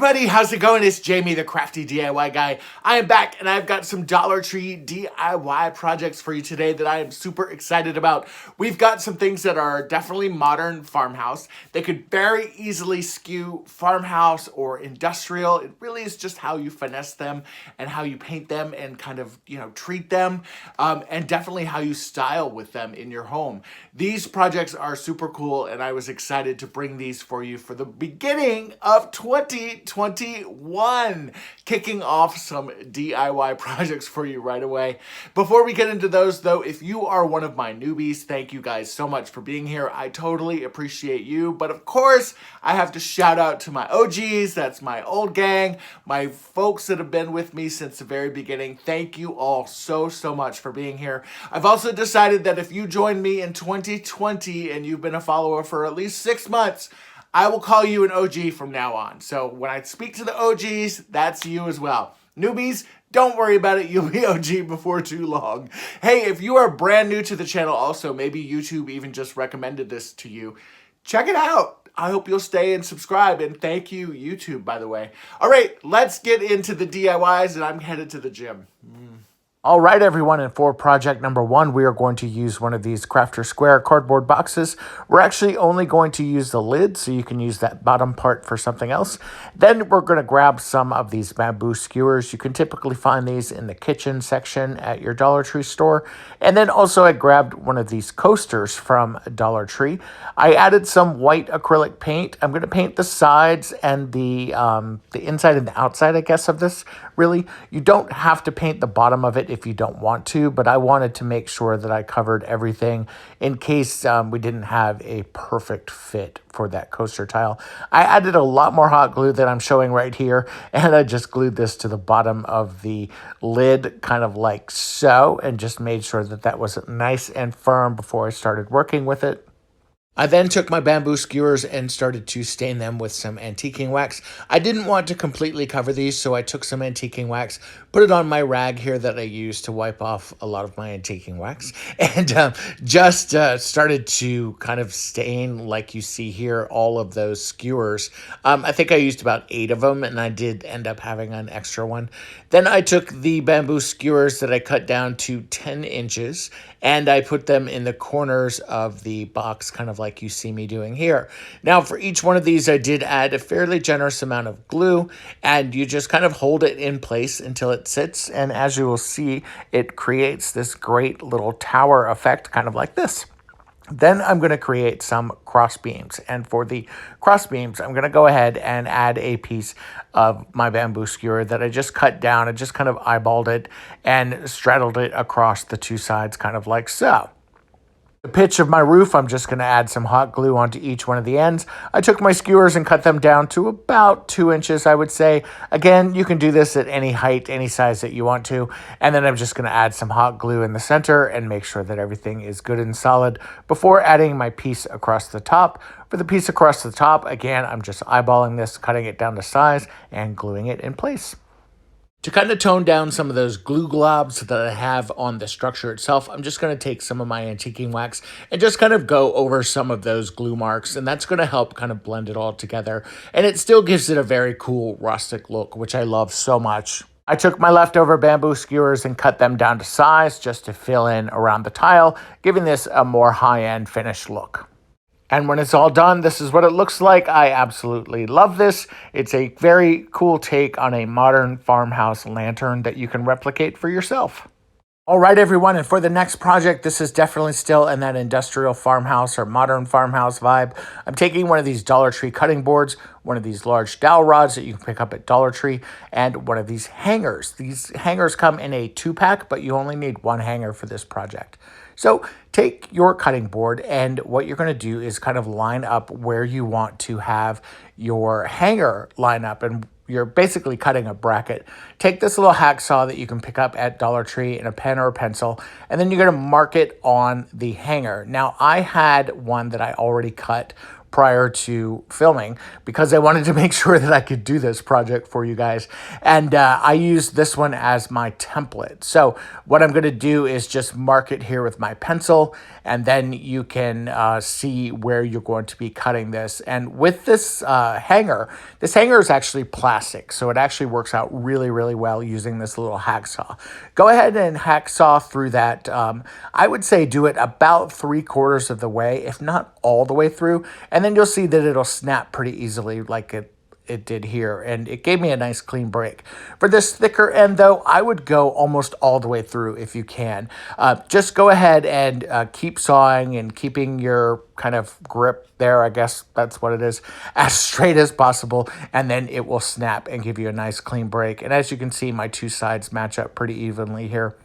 everybody, how's it going? It's Jamie, the crafty DIY guy. I am back and I've got some Dollar Tree DIY projects for you today that I am super excited about. We've got some things that are definitely modern farmhouse. They could very easily skew farmhouse or industrial. It really is just how you finesse them and how you paint them and kind of, treat them, and definitely how you style with them in your home. These projects are super cool and I was excited to bring these for you for the beginning of 2021, kicking off some DIY projects for you right away. Before we get into those though, if you are one of my newbies, thank you guys so much for being here. I totally appreciate you. But of course, I have to shout out to my OGs. That's my old gang, my folks that have been with me since the very beginning. Thank you all so much for being here. I've also decided that if you join me in 2020 and you've been a follower for at least 6 months, I will call you an OG from now on. So when I speak to the OGs, that's you as well. Newbies, don't worry about it. You'll be OG before too long. Hey, if you are brand new to the channel, also, maybe YouTube even just recommended this to you, check it out. I hope you'll stay and subscribe. And thank you, YouTube, by the way. All right, let's get into the DIYs, and I'm headed to the gym. All right, everyone, and for project number 1, we are going to use one of these Crafter Square cardboard boxes. We're actually only going to use the lid, so you can use that bottom part for something else. Then we're going to grab some of these bamboo skewers. You can typically find these in the kitchen section at your Dollar Tree store. And then also I grabbed one of these coasters from Dollar Tree. I added some white acrylic paint. I'm going to paint the sides and the inside and the outside, I guess, of this. Really, you don't have to paint the bottom of it if you don't want to, but I wanted to make sure that I covered everything in case we didn't have a perfect fit for that coaster tile. I added a lot more hot glue that I'm showing right here, and I just glued this to the bottom of the lid, kind of like so, and just made sure that that was nice and firm before I started working with it. I then took my bamboo skewers and started to stain them with some antiquing wax. I didn't want to completely cover these, so I took some antiquing wax, put it on my rag here that I use to wipe off a lot of my antiquing wax, and just started to kind of stain, like you see here, all of those skewers. I think I used about 8 of them, and I did end up having an extra one. Then I took the bamboo skewers that I cut down to 10 inches, and I put them in the corners of the box, kind of like you see me doing here. Now, for each one of these, I did add a fairly generous amount of glue, and you just kind of hold it in place until it sits. And as you will see, it creates this great little tower effect, kind of like this. Then I'm going to create some cross beams, and for the cross beams, I'm going to go ahead and add a piece of my bamboo skewer that I just cut down. I just kind of eyeballed it and straddled it across the 2 sides, kind of like so. The pitch of my roof, I'm just going to add some hot glue onto each one of the ends. I took my skewers and cut them down to about 2 inches, I would say. Again, you can do this at any height, any size that you want to. And then I'm just going to add some hot glue in the center and make sure that everything is good and solid before adding my piece across the top. For the piece across the top, again, I'm just eyeballing this, cutting it down to size, and gluing it in place. To kind of tone down some of those glue globs that I have on the structure itself, I'm just going to take some of my antiquing wax and just kind of go over some of those glue marks, and that's going to help kind of blend it all together. And it still gives it a very cool rustic look, which I love so much. I took my leftover bamboo skewers and cut them down to size just to fill in around the tile, giving this a more high-end finished look. And when it's all done, this is what it looks like. I absolutely love this. It's a very cool take on a modern farmhouse lantern that you can replicate for yourself. All right, everyone, and for the next project, this is definitely still in that industrial farmhouse or modern farmhouse vibe. I'm taking one of these Dollar Tree cutting boards, one of these large dowel rods that you can pick up at Dollar Tree, and one of these hangers. These hangers come in a 2-pack, but you only need 1 hanger for this project. So take your cutting board, and what you're going to do is kind of line up where you want to have your hanger line up, and you're basically cutting a bracket. Take this little hacksaw that you can pick up at Dollar Tree and a pen or a pencil, and then you're going to mark it on the hanger. Now, I had one that I already cut prior to filming because I wanted to make sure that I could do this project for you guys. And I used this one as my template. So what I'm going to do is just mark it here with my pencil, and then you can see where you're going to be cutting this. And with this hanger is actually plastic, so it actually works out really, really well using this little hacksaw. Go ahead and hacksaw through that. I would say do it about 3/4 of the way, if not all the way through, and then you'll see that it'll snap pretty easily like it did here, and it gave me a nice clean break. For this thicker end, though, I would go almost all the way through if you can. Just go ahead and keep sawing and keeping your kind of grip there, I guess that's what it is, as straight as possible, and then it will snap and give you a nice clean break. And as you can see, my two sides match up pretty evenly here.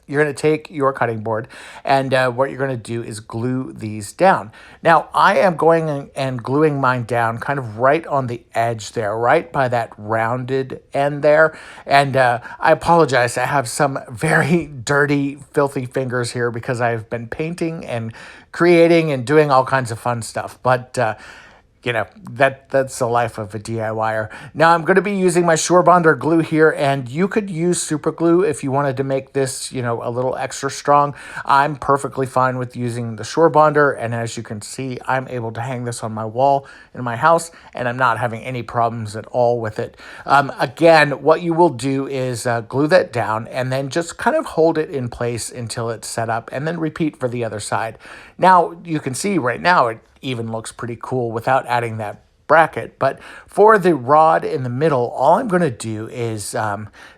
You're going to take your cutting board, and what you're going to do is glue these down. Now, I am going and gluing mine down kind of right on the edge there, right by that rounded end there. And I apologize, I have some very dirty, filthy fingers here because I've been painting and creating and doing all kinds of fun stuff. But you know, that's the life of a DIYer. Now I'm going to be using my Sure Bonder glue here, and you could use super glue if you wanted to make this, you know, a little extra strong. I'm perfectly fine with using the Sure Bonder, and as you can see, I'm able to hang this on my wall in my house, and I'm not having any problems at all with it. Again, what you will do is glue that down, and then just kind of hold it in place until it's set up, and then repeat for the other side. Now, you can see right now it even looks pretty cool without adding that bracket. But for the rod in the middle, all I'm going to do is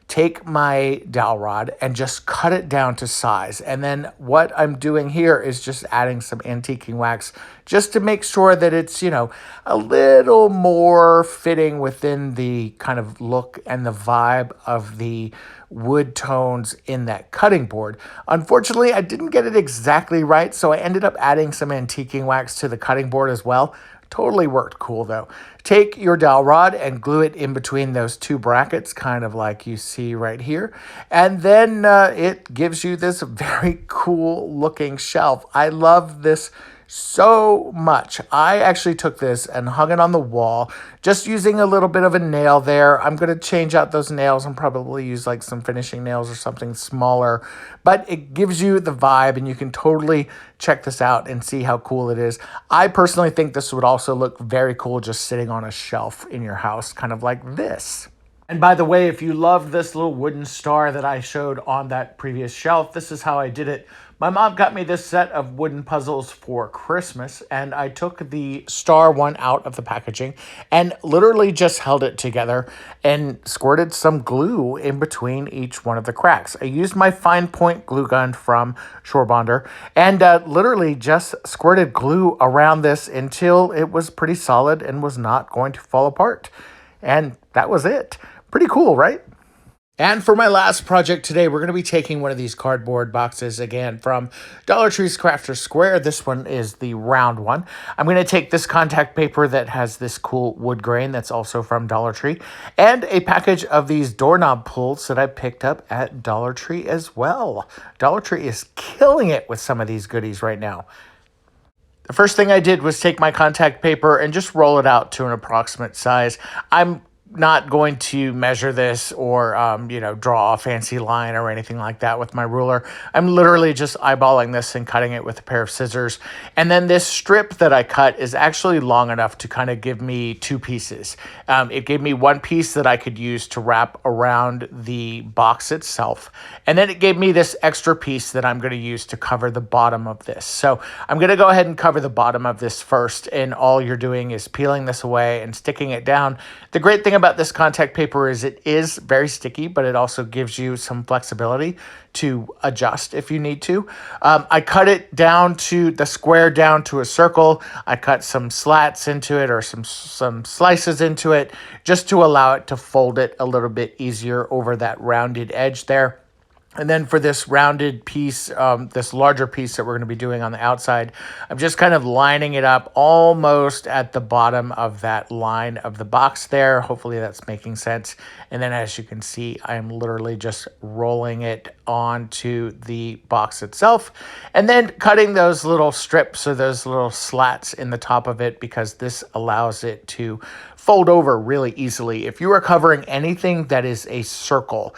take my dowel rod and just cut it down to size. And then what I'm doing here is just adding some antiquing wax just to make sure that it's, you know, a little more fitting within the kind of look and the vibe of the wood tones in that cutting board. Unfortunately, I didn't get it exactly right, so I ended up adding some antiquing wax to the cutting board as well. Totally worked cool though. Take your dowel rod and glue it in between those two brackets, kind of like you see right here. And then it gives you this very cool looking shelf. I love this so much. I actually took this and hung it on the wall, just using a little bit of a nail there. I'm going to change out those nails and probably use like some finishing nails or something smaller, but it gives you the vibe, and you can totally check this out and see how cool it is. I personally think this would also look very cool just sitting on a shelf in your house, kind of like this. And by the way, if you love this little wooden star that I showed on that previous shelf, this is how I did it. My mom got me this set of wooden puzzles for Christmas, and I took the star one out of the packaging and literally just held it together and squirted some glue in between each one of the cracks. I used my fine point glue gun from Sure Bonder and literally just squirted glue around this until it was pretty solid and was not going to fall apart. And that was it. Pretty cool, right? And for my last project today, we're going to be taking one of these cardboard boxes again from Dollar Tree's Crafter Square. This one is the round one. I'm going to take this contact paper that has this cool wood grain that's also from Dollar Tree, and a package of these doorknob pulls that I picked up at Dollar Tree as well. Dollar Tree is killing it with some of these goodies right now. The first thing I did was take my contact paper and just roll it out to an approximate size. I'm not going to measure this or, draw a fancy line or anything like that with my ruler. I'm literally just eyeballing this and cutting it with a pair of scissors. And then this strip that I cut is actually long enough to kind of give me two pieces. It gave me one piece that I could use to wrap around the box itself. And then it gave me this extra piece that I'm going to use to cover the bottom of this. So I'm going to go ahead and cover the bottom of this first. And all you're doing is peeling this away and sticking it down. The great thing about this contact paper is it is very sticky, but it also gives you some flexibility to adjust if you need to. I cut it down to the square down to a circle. I cut some slats into it or some slices into it just to allow it to fold it a little bit easier over that rounded edge there. And then for this rounded piece, this larger piece that we're going to be doing on the outside, I'm just kind of lining it up almost at the bottom of that line of the box there. Hopefully that's making sense. And then as you can see, I'm literally just rolling it onto the box itself and then cutting those little strips or those little slats in the top of it, because this allows it to fold over really easily. If you are covering anything that is a circle,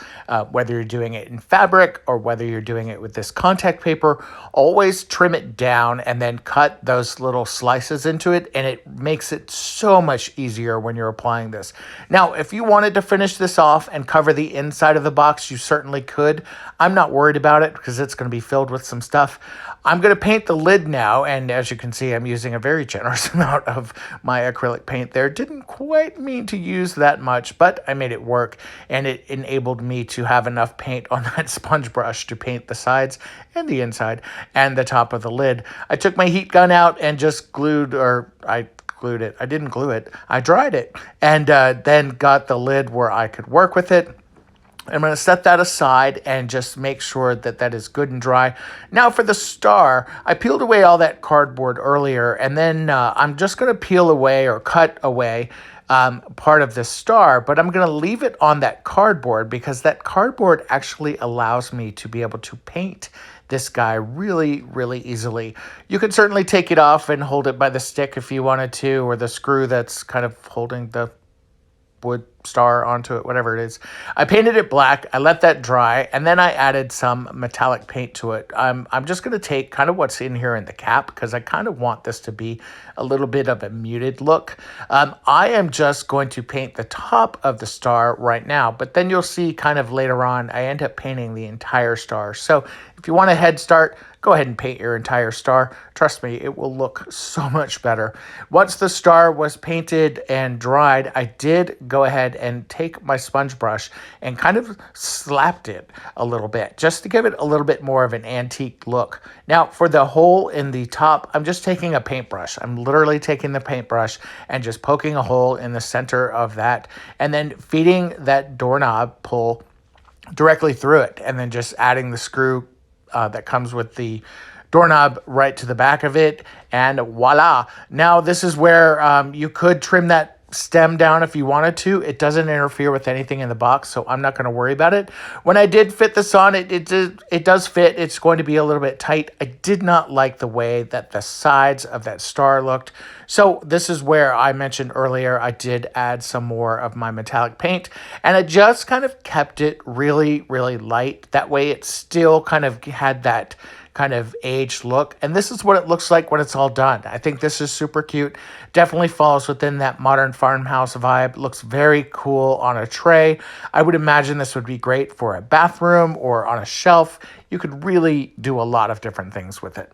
whether you're doing it in fabric or whether you're doing it with this contact paper, always trim it down and then cut those little slices into it, and it makes it so much easier when you're applying this. Now, if you wanted to finish this off and cover the inside of the box, you certainly could. I'm not worried about it because it's going to be filled with some stuff. I'm going to paint the lid now, and as you can see, I'm using a very generous amount of my acrylic paint there. Didn't quite mean to use that much, but I made it work, and it enabled me to have enough paint on that sponge brush to paint the sides and the inside and the top of the lid. I took my heat gun out and just glued it. I didn't glue it. I dried it, and then got the lid where I could work with it. I'm going to set that aside and just make sure that that is good and dry. Now for the star, I peeled away all that cardboard earlier, and then I'm just going to peel away or cut away part of the star, but I'm going to leave it on that cardboard because that cardboard actually allows me to be able to paint this guy really, really easily. You can certainly take it off and hold it by the stick if you wanted to, or the screw that's kind of holding the wood star onto it, whatever it is. I painted it black. I let that dry, and then I added some metallic paint to it. I'm just going to take kind of what's in here in the cap because I kind of want this to be a little bit of a muted look. I am just going to paint the top of the star right now, but then you'll see kind of later on, I end up painting the entire star. So if you want a head start, go ahead and paint your entire star. Trust me, it will look so much better. Once the star was painted and dried, I did go ahead and take my sponge brush and kind of slapped it a little bit just to give it a little bit more of an antique look. Now for the hole in the top, I'm just taking a paintbrush. I'm literally taking the paintbrush and just poking a hole in the center of that and then feeding that doorknob pull directly through it and then just adding the screw that comes with the doorknob right to the back of it, and voila. Now this is where you could trim that stem down if you wanted to. It doesn't interfere with anything in the box, so I'm not going to worry about it. When I did fit this on, it does fit. It's going to be a little bit tight. I did not like the way that the sides of that star looked. So this is where I mentioned earlier I did add some more of my metallic paint, and I just kind of kept it really, really light. That way it still kind of had that kind of aged look. And this is what it looks like when it's all done. I think this is super cute. Definitely falls within that modern farmhouse vibe. Looks very cool on a tray. I would imagine this would be great for a bathroom or on a shelf. You could really do a lot of different things with it.